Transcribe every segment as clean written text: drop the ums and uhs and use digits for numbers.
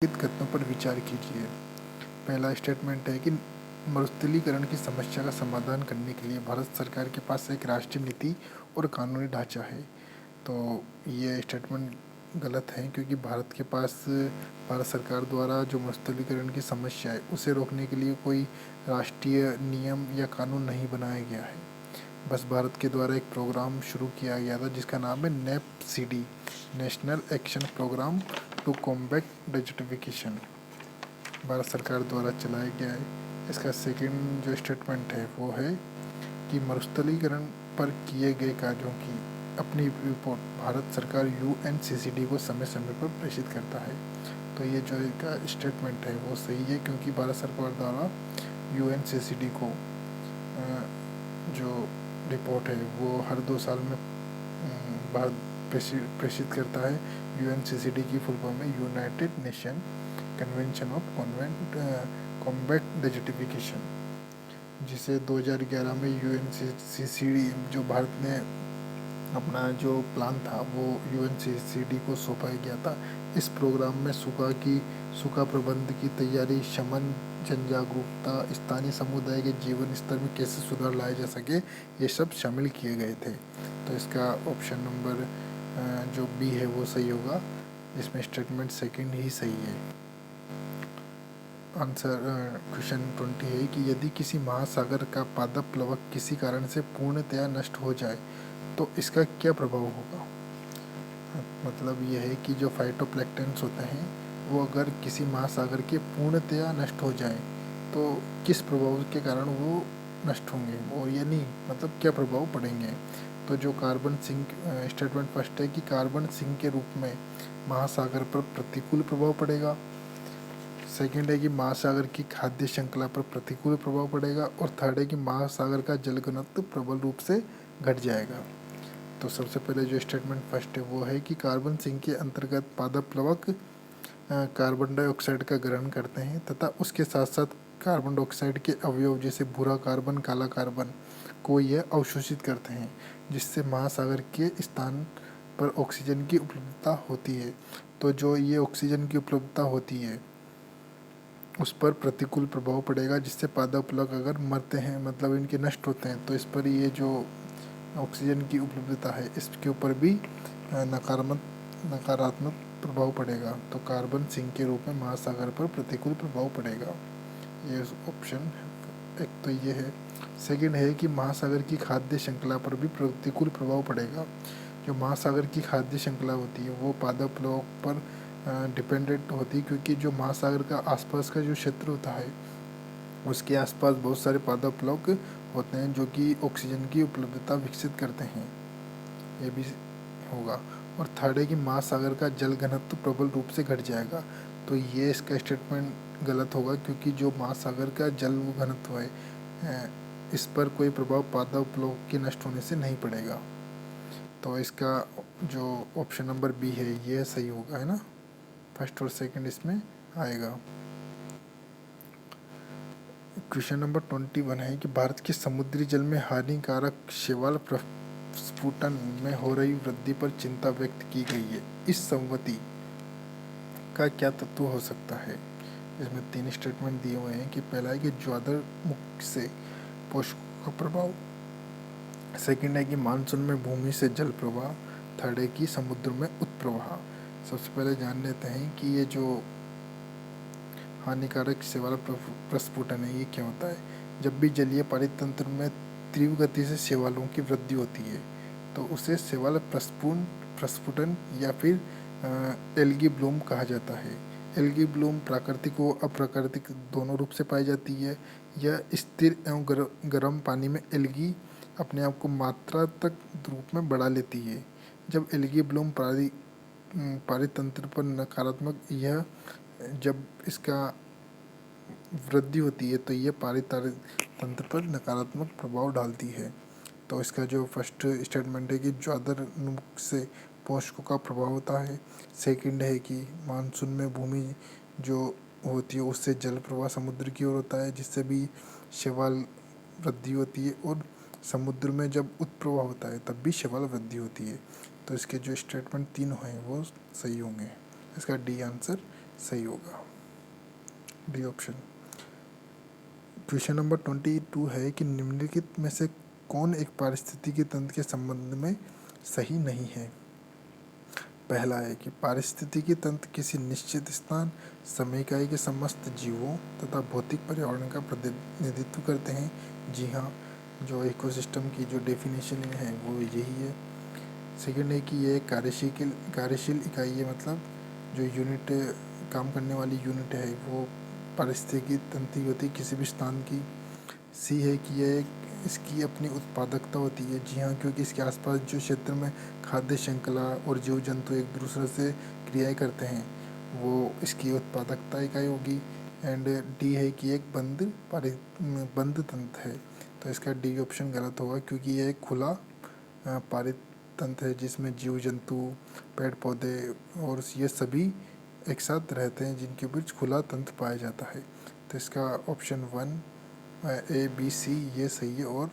कथनों पर विचार कीजिए। पहला स्टेटमेंट है कि मरुस्थलीकरण की समस्या का समाधान करने के लिए भारत सरकार के पास एक राष्ट्रीय नीति और कानूनी ढांचा है। तो ये स्टेटमेंट गलत है, क्योंकि भारत सरकार द्वारा जो मरुस्थलीकरण की समस्या है उसे रोकने के लिए कोई राष्ट्रीय नियम या कानून नहीं बनाया गया है। बस भारत के द्वारा एक प्रोग्राम शुरू किया गया था जिसका नाम है NAPCD, national action program to combat desertification, Bharat सरकार द्वारा चलाया गया है। इसका सेकंड जो स्टेटमेंट है वो है कि मरुस्थलीकरण पर किए गए कार्यों की अपनी रिपोर्ट भारत सरकार UNCCD को समय समय पर प्रेषित करता है। तो ये जो इसका स्टेटमेंट है वो सही है, क्योंकि भारत सरकार द्वारा UNCCD को जो रिपोर्ट है वो हर 2 साल में भारत प्रेषित करता है। UNCCD की फुल फॉर्म है United nation convention of combat desertification, जिसे 2011 में UNCCD जो भारत ने अपना जो प्लान था वो UNCCD को सौंपा गया था। इस प्रोग्राम में सूखा प्रबंध की तैयारी, शमन, जन जागरूकता, स्थानीय समुदाय के जीवन स्तर में कैसे सुधार लाया जा सके, ये सब शामिल किए गए थे। तो इसका ऑप्शन नंबर जो बी है वो सही होगा। इसमें स्टेटमेंट सेकंड ही सही है। आंसर क्वेश्चन 20 है कि यदि किसी महासागर का पादप प्लवक किसी कारण से पूर्णतया नष्ट हो जाए तो इसका क्या प्रभाव होगा। मतलब यह है कि जो फाइटोप्लैंक्टन्स होते हैं वो अगर किसी महासागर के पूर्णतया नष्ट हो जाए तो किस प्रभाव के कारण वो नष्ट होंगे, और ये नहीं मतलब क्या प्रभाव पड़ेंगे। तो जो कार्बन सिंक, स्टेटमेंट फर्स्ट है कि कार्बन सिंक के रूप में महासागर पर प्रतिकूल प्रभाव पड़ेगा। सेकेंड है कि महासागर की खाद्य श्रृंखला पर प्रतिकूल प्रभाव पड़ेगा। और थर्ड है कि महासागर का जल घनत्व प्रबल रूप से घट जाएगा। तो सबसे पहले जो स्टेटमेंट फर्स्ट है वो है कि कार्बन सिंक के अंतर्गत पादप प्लवक कार्बन डाइऑक्साइड का ग्रहण करते हैं तथा उसके साथ साथ कार्बन डाइऑक्साइड के अवयव जैसे भूरा कार्बन, काला कार्बन को यह अवशोषित करते हैं, जिससे महासागर के स्थान पर ऑक्सीजन की उपलब्धता होती है। तो जो ये ऑक्सीजन की उपलब्धता होती है उस पर प्रतिकूल प्रभाव पड़ेगा, जिससे पादप प्लवक अगर मरते हैं मतलब इनके नष्ट होते हैं तो इस पर ये जो ऑक्सीजन की उपलब्धता है इसके ऊपर भी नकारात्मक प्रभाव पड़ेगा। तो कार्बन सिंक के रूप में महासागर पर प्रतिकूल प्रभाव पड़ेगा। ये ऑप्शन एक तो ये है। सेकंड है कि महासागर की खाद्य श्रृंखला पर भी प्रतिकूल प्रभाव पड़ेगा। जो महासागर की खाद्य श्रृंखला होती है वो पादप प्लवक पर डिपेंडेंट होती है, क्योंकि जो महासागर का आसपास का जो क्षेत्र होता है उसके आसपास बहुत सारे पादप प्लवक होते हैं जो कि ऑक्सीजन की उपलब्धता विकसित करते हैं, ये भी होगा। और थर्ड है कि महासागर का जल घनत्व प्रबल रूप से घट जाएगा। तो ये इसका स्टेटमेंट गलत होगा, क्योंकि जो महासागर का जल घनत्व है इस पर कोई प्रभाव पादप प्लवक के नष्ट होने से नहीं पड़ेगा। तो इसका जो ऑप्शन नंबर बी है ये सही होगा, है ना। फर्स्ट और सेकंड इसमें आएगा। क्वेश्चन नंबर 21 है कि भारत के समुद्री जल में हानिकारक शैवाल प्रस्फुटन में हो रही वृद्धि पर चिंता व्यक्त की गई है। इस संगति का क्या तत्व हो सकता है। इसमें 3 स्टेटमेंट दिए हुए हैं कि पहला है कि ज्वालामुखी से पोषकों का प्रभाव, सेकंड है कि मानसून में भूमि से जल प्रवाह, थर्ड है कि समुद्र में उत्प्रवाह। सबसे पहले जान लेते हैं कि ये जो हानिकारक शैवाल प्रस्फुटन है ये क्या होता है। जब भी जलीय पारितंत्र में तीव्र गति से शैवालों की वृद्धि होती है तो उसे शैवाल प्रस्फुटन या फिर एल्गी ब्लूम कहा जाता है। एल्गी ब्लूम प्राकृतिक व अप्राकृतिक दोनों रूप से पाई जाती है। यह स्थिर एवं गर्म पानी में एल्गी अपने आप को मात्रात्मक रूप में बढ़ा लेती है। जब एल्गी ब्लूम पारितंत्र पर नकारात्मक जब इसका वृद्धि होती है तो ये पारितंत्र पर नकारात्मक प्रभाव डालती है। तो इसका जो फर्स्ट स्टेटमेंट है कि ज्वालामुखी से पोषकों का प्रभाव होता है। सेकंड है कि मानसून में भूमि जो होती है उससे जल प्रवाह समुद्र की ओर होता है, जिससे भी शैवाल वृद्धि होती है। और समुद्र में जब उत्प्रवाह होता है तब भी शैवाल वृद्धि होती है। तो इसके जो स्टेटमेंट 3 हैं वो सही होंगे। इसका डी आंसर सही होगा डी ऑप्शन। क्वेश्चन नंबर 22 है कि निम्नलिखित में से कौन एक पारिस्थितिकी तंत्र के संबंध में सही नहीं है। पहला है कि पारिस्थितिकी तंत्र किसी निश्चित स्थान समय इकाई के समस्त जीवों तथा भौतिक पर्यावरण का प्रतिनिधित्व करते हैं। जी हाँ, जो इकोसिस्टम की जो डेफिनेशन है वो यही है। सेकेंड है कि ये एक कार्यशील इकाई है, मतलब जो यूनिट काम करने वाली यूनिट है वो पारिस्थितिकी तंत्र होती है किसी भी स्थान की। सी है कि यह इसकी अपनी उत्पादकता होती है। जी हाँ, क्योंकि इसके आसपास जो क्षेत्र में खाद्य श्रृंखला और जीव जंतु एक दूसरे से क्रियाएं करते हैं वो इसकी उत्पादकता इकाई होगी। एंड डी है कि एक बंद तंत्र है, तो इसका डी ऑप्शन गलत होगा क्योंकि यह एक खुला पारित तंत्र है जिसमें जीव जंतु, पेड़ पौधे और ये सभी एक साथ रहते हैं, जिनके बीच खुला तंत्र पाया जाता है। तो इसका ऑप्शन 1 ए बी सी ये सही है और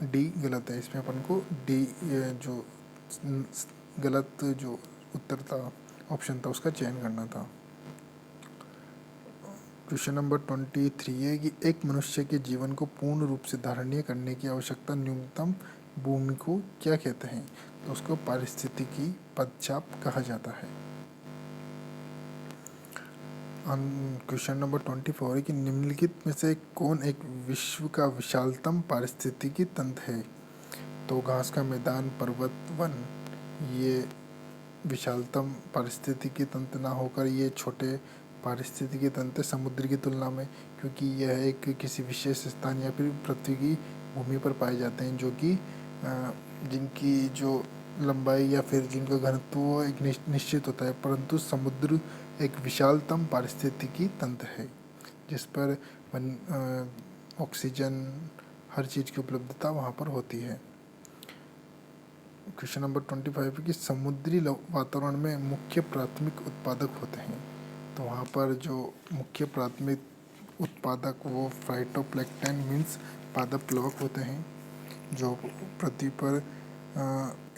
डी गलत है। इसमें अपन को डी जो गलत जो उत्तर था ऑप्शन था उसका चयन करना था। क्वेश्चन नंबर 23 है कि एक मनुष्य के जीवन को पूर्ण रूप से धारणीय करने की आवश्यकता न्यूनतम भूमि को क्या कहते हैं। तो उसको पारिस्थितिकी पदचाप कहा जाता है। क्वेश्चन नंबर 24 है कि निम्नलिखित में से कौन एक विश्व का विशालतम पारिस्थितिकी तंत्र है। तो घास का मैदान, पर्वत, वन, ये विशालतम पारिस्थितिकी तंत्र ना होकर ये छोटे पारिस्थितिकी तंत्र समुद्र की तुलना में, क्योंकि यह एक किसी विशेष स्थान या फिर पृथ्वी की भूमि पर पाए जाते हैं जो कि जिनकी जो लंबाई या फिर जिनका घनत्व एक निश्चित होता है, परंतु समुद्र एक विशालतम पारिस्थितिकी तंत्र है जिस पर ऑक्सीजन हर चीज़ की उपलब्धता वहाँ पर होती है। क्वेश्चन नंबर 25 है कि समुद्री वातावरण में मुख्य प्राथमिक उत्पादक होते हैं। तो वहाँ पर जो मुख्य प्राथमिक उत्पादक वो फाइटोप्लैंक्टन मीन्स पादप प्लवक होते हैं जो पृथ्वी पर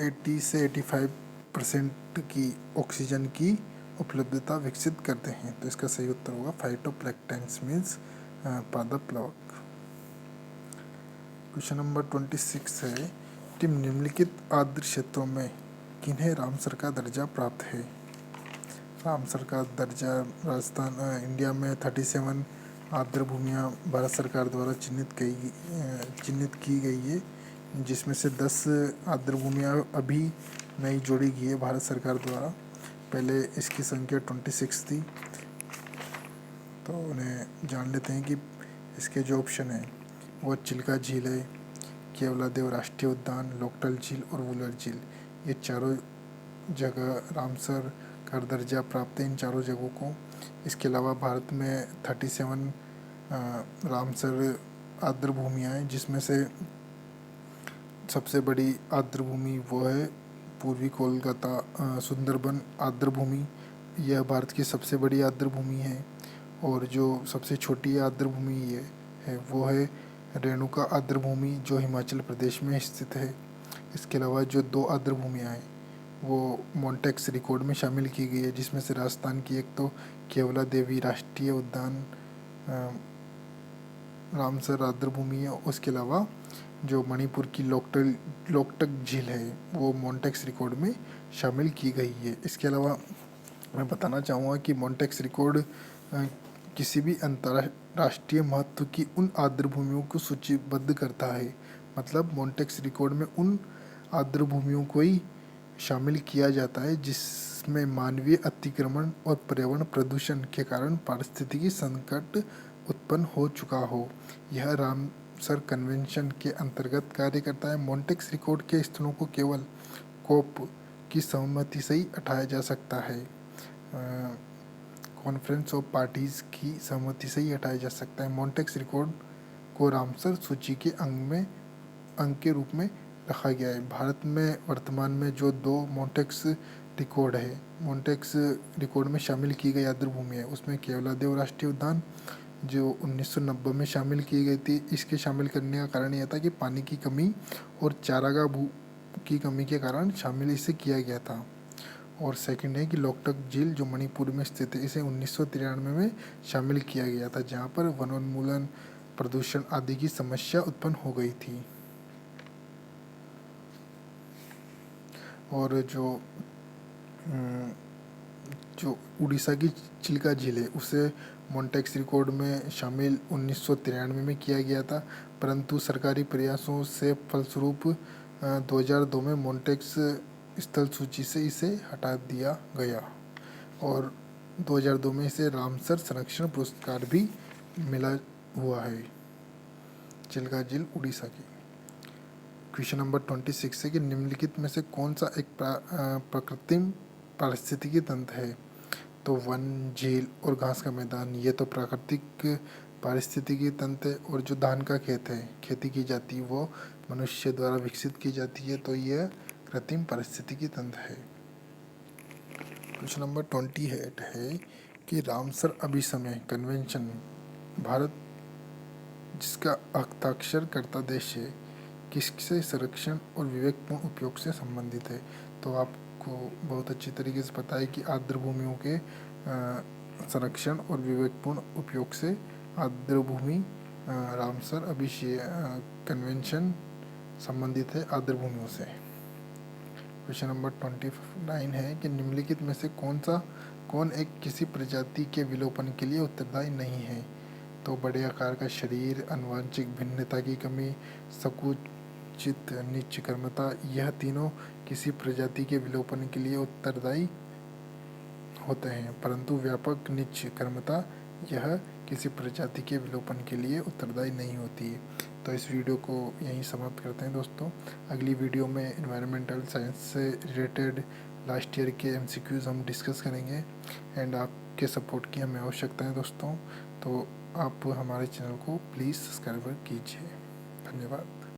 80 से 85% की ऑक्सीजन की उपलब्धता विकसित करते हैं। तो इसका सही उत्तर होगा फाइटोप्लैंक्टन्स मीन्स पादप प्लवक। क्वेश्चन नंबर 26 है कि निम्नलिखित आर्द्र क्षेत्रों में किन्हें रामसर का दर्जा प्राप्त है। रामसर का दर्जा राजस्थान इंडिया में 37 आर्द्र भूमियाँ भारत सरकार द्वारा चिन्हित की गई है, जिसमें से 10 आर्द्र भूमियाँ अभी नई जोड़ी गई है भारत सरकार द्वारा। पहले इसकी संख्या 26 थी। तो उन्हें जान लेते हैं कि इसके जो ऑप्शन है वो चिल्का झील है, केवलादेव राष्ट्रीय उद्यान, लोकटल झील और वुलर झील। ये चारों जगह रामसर का दर्जा प्राप्त है इन चारों जगहों को। इसके अलावा भारत में 37 रामसर आर्द्र भूमियाँ हैं, जिसमें से सबसे बड़ी आर्द्र भूमि वो है पूर्वी कोलकाता सुंदरबन आर्द्र भूमि। यह भारत की सबसे बड़ी आर्द्र भूमि है। और जो सबसे छोटी आर्द्र भूमि है वो है रेणुका आर्द्र भूमि जो हिमाचल प्रदेश में स्थित है। इसके अलावा जो 2 आर्द्र भूमियाँ हैं वो मॉन्टेक्स रिकॉर्ड में शामिल की गई है, जिसमें से राजस्थान की एक तो केवला देवी राष्ट्रीय उद्यान रामसर आर्द्र भूमि है। उसके अलावा जो मणिपुर की लोकटक झील है वो मॉन्टेक्स रिकॉर्ड में शामिल की गई है। इसके अलावा मैं बताना चाहूँगा कि मॉन्टेक्स रिकॉर्ड किसी भी अंतर्राष्ट्रीय महत्व की उन आर्द्र भूमियों को सूचीबद्ध करता है। मतलब मॉन्टेक्स रिकॉर्ड में उन आर्द्र भूमियों को ही शामिल किया जाता है जिसमें मानवीय अतिक्रमण और पर्यावरण प्रदूषण के कारण पारिस्थितिकी संकट उत्पन्न हो चुका हो। यह रामसर कन्वेंशन के अंतर्गत कार्य करता है। मॉन्टेक्स रिकॉर्ड के स्थलों को केवल कोप की सहमति से ही हटाया जा सकता है। कॉन्फ्रेंस ऑफ पार्टीज़ की सहमति से ही हटाया जा सकता है। मॉन्टेक्स रिकॉर्ड को रामसर सूची के अंग के रूप में रखा गया है। भारत में वर्तमान में जो 2 मॉन्टेक्स रिकॉर्ड है, मॉन्टेक्स रिकॉर्ड में शामिल की गई आर्द्र भूमि है, उसमें केवलादेव राष्ट्रीय उद्यान जो 1990 में शामिल की गई थी। इसके शामिल करने का कारण यह था कि पानी की कमी और चारागाह की कमी के कारण शामिल इसे किया गया था। और सेकंड है कि लोकटक झील जो मणिपुर में स्थित है, इसे 1993 में शामिल किया गया था, जहाँ पर वनोन्मूलन, प्रदूषण आदि की समस्या उत्पन्न हो गई थी। और जो उड़ीसा की चिल्का झील है उसे मॉन्टेक्स रिकॉर्ड में शामिल 1993 में किया गया था, परंतु सरकारी प्रयासों से फलस्वरूप 2002 में मॉन्टेक्स स्थल सूची से इसे हटा दिया गया और 2002 में इसे रामसर संरक्षण पुरस्कार भी मिला हुआ है, चिल्का झील उड़ीसा की। क्वेश्चन नंबर 26 है कि निम्नलिखित में से कौन सा एक प्राकृतिक पारिस्थितिकी तंत्र है? तो वन, झील और घास का मैदान, ये तो प्राकृतिक पारिस्थितिकी तंत्र है। और जो धान का खेत है, खेती की जाती है, वो मनुष्य द्वारा विकसित की जाती है, तो यह कृत्रिम पारिस्थितिकी तंत्र है। क्वेश्चन नंबर 28 है कि रामसर अभिसमय कन्वेंशन भारत जिसका हस्ताक्षर करता देश है, किससे संरक्षण और विवेकपूर्ण उपयोग से संबंधित है? तो आपको बहुत अच्छी तरीके से पता है कि आर्द्र भूमियों के संरक्षण और विवेकपूर्ण उपयोग से आर्द्र भूमि रामसर अभिषेक कन्वेंशन संबंधित है आर्द्र भूमियों से। क्वेश्चन नंबर 29 है कि निम्नलिखित में से कौन एक किसी प्रजाति के विलोपन के लिए उत्तरदायी नहीं है? तो बड़े आकार का शरीर, आनुवंशिक भिन्नता की कमी, संकुचित निश्चकर्मता, यह तीनों किसी प्रजाति के विलोपन के लिए उत्तरदायी होते हैं, परंतु व्यापक निश्चकर्मता यह किसी प्रजाति के विलोपन के लिए उत्तरदायी नहीं होती है। तो इस वीडियो को यहीं समाप्त करते हैं दोस्तों। अगली वीडियो में एनवायरमेंटल साइंस से रिलेटेड लास्ट ईयर के MCQs हम डिस्कस करेंगे एंड आपके सपोर्ट की हमें आवश्यकता है दोस्तों। तो आप हमारे चैनल को प्लीज़ सब्सक्राइब कीजिए। धन्यवाद।